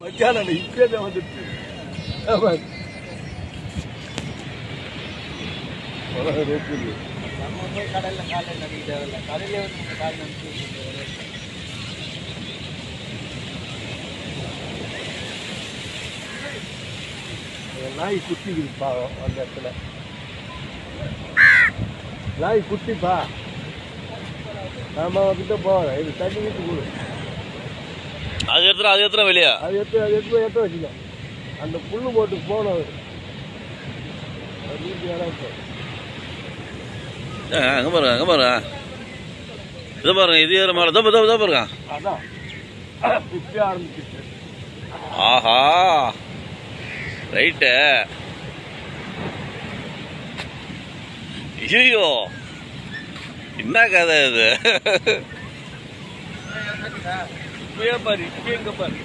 மச்சான் இப்பயே வந்துட்டு நம்ம போய் கடையில் காலையில் நடிக்கிட்டு கடையிலே வந்து கால் நினைச்சு நாய் குட்டிக்குது பாவம் அந்த இடத்துல நாய் குட்டிப்பா நாம கிட்ட போகிறேன் இது தண்ணி வீட்டு கொடு அது எடுத்துறா வெளியே அது எடுத்து வச்சுக்கோ அந்த புல்லு போட்டு போனோம் அது வீட்டு இடம் அங்கே பாருங்க இதை பாருங்க இது ஏற மேலே தான் பாருங்க அதான் இப்பயே ஆரம்பிச்சிச்சு ஆஹா ரைட்டு ஐயோ என்ன கதை இது இப்பயே பாரு இப்பயே எங்க பாரு